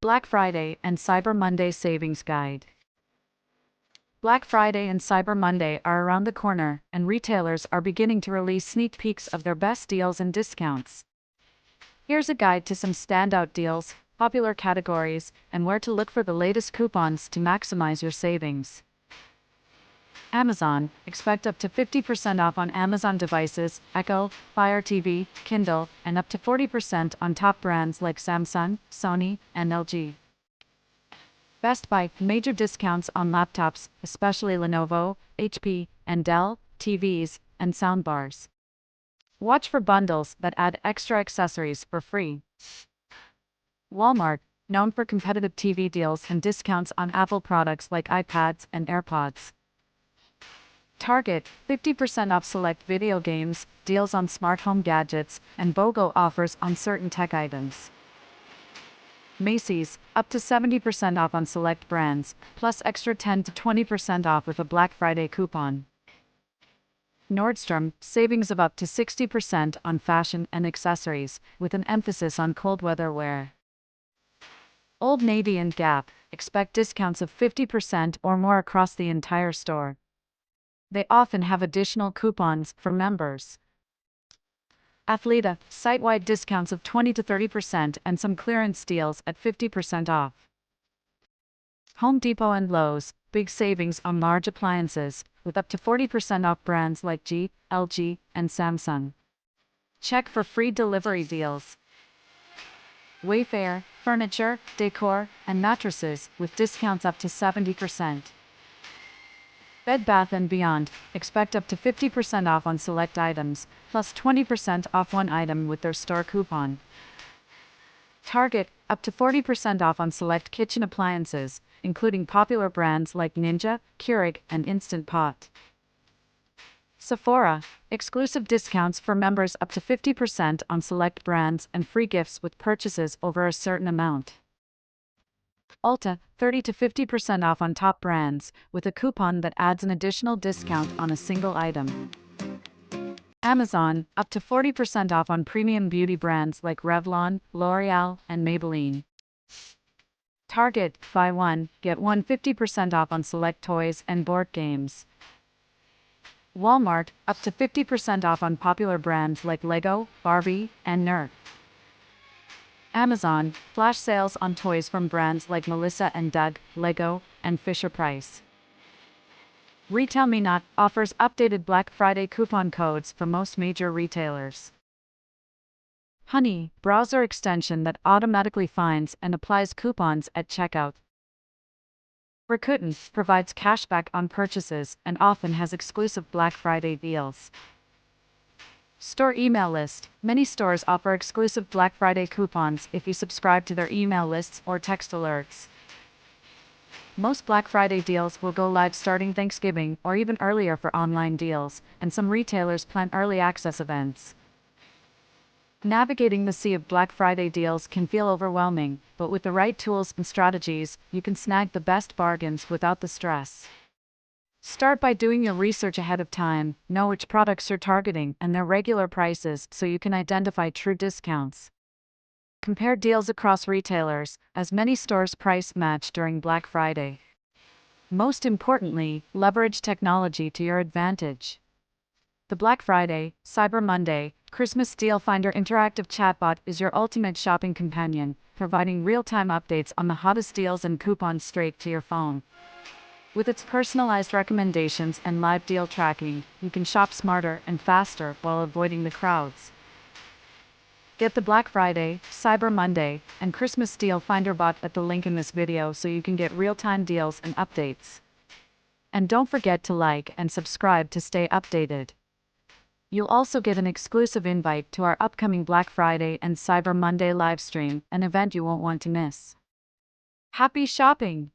Black Friday and Cyber Monday Savings Guide. Black Friday and Cyber Monday are around the corner, and retailers are beginning to release sneak peeks of their best deals and discounts. Here's a guide to some standout deals, popular categories, and where to look for the latest coupons to maximize your savings. Amazon. Expect up to 50% off on Amazon devices, Echo, Fire TV, Kindle, and up to 40% on top brands like Samsung, Sony, and LG. Best Buy. Major discounts on laptops, especially Lenovo, HP, and Dell, TVs, and soundbars. Watch for bundles that add extra accessories for free. Walmart. Known for competitive TV deals and discounts on Apple products like iPads and AirPods. Target. 50% off select video games, deals on smart home gadgets, and BOGO offers on certain tech items. Macy's. Up to 70% off on select brands, plus extra 10 to 20% off with a Black Friday coupon. Nordstrom. Savings of up to 60% on fashion and accessories, with an emphasis on cold weather wear. Old Navy and Gap. Expect discounts of 50% or more across the entire store. They often have additional coupons for members. Athleta. Site-wide discounts of 20 to 30% and some clearance deals at 50% off. Home Depot and Lowe's. Big savings on large appliances, with up to 40% off brands like LG, and Samsung. Check for free delivery deals. Wayfair. Furniture, decor, and mattresses, with discounts up to 70%. Bed Bath & Beyond. Expect up to 50% off on select items, plus 20% off one item with their store coupon. Target. Up to 40% off on select kitchen appliances, including popular brands like Ninja, Keurig, and Instant Pot. Sephora. Exclusive discounts for members up to 50% on select brands and free gifts with purchases over a certain amount. Ulta. 30 to 50% off on top brands, with a coupon that adds an additional discount on a single item. Amazon. Up to 40% off on premium beauty brands like Revlon, L'Oreal, and Maybelline. Target. Buy one, get one 50% off on select toys and board games. Walmart. Up to 50% off on popular brands like Lego, Barbie, and Nerf. Amazon. Flash sales on toys from brands like Melissa & Doug, Lego, and Fisher-Price. RetailMeNot offers updated Black Friday coupon codes for most major retailers. Honey. Browser extension that automatically finds and applies coupons at checkout. Rakuten provides cashback on purchases and often has exclusive Black Friday deals. Store email list. Many stores offer exclusive Black Friday coupons if you subscribe to their email lists or text alerts. Most Black Friday deals will go live starting Thanksgiving or even earlier for online deals, and some retailers plan early access events. Navigating the sea of Black Friday deals can feel overwhelming, but with the right tools and strategies, you can snag the best bargains without the stress. Start by doing your research ahead of time, know which products you're targeting and their regular prices so you can identify true discounts. Compare deals across retailers, as many stores price match during Black Friday. Most importantly, leverage technology to your advantage. The Black Friday, Cyber Monday, Christmas Deal Finder interactive chatbot is your ultimate shopping companion, providing real-time updates on the hottest deals and coupons straight to your phone. With its personalized recommendations and live deal tracking, you can shop smarter and faster while avoiding the crowds. Get the Black Friday, Cyber Monday, and Christmas Deal Finder bot at the link in this video so you can get real-time deals and updates. And don't forget to like and subscribe to stay updated. You'll also get an exclusive invite to our upcoming Black Friday and Cyber Monday livestream, an event you won't want to miss. Happy shopping!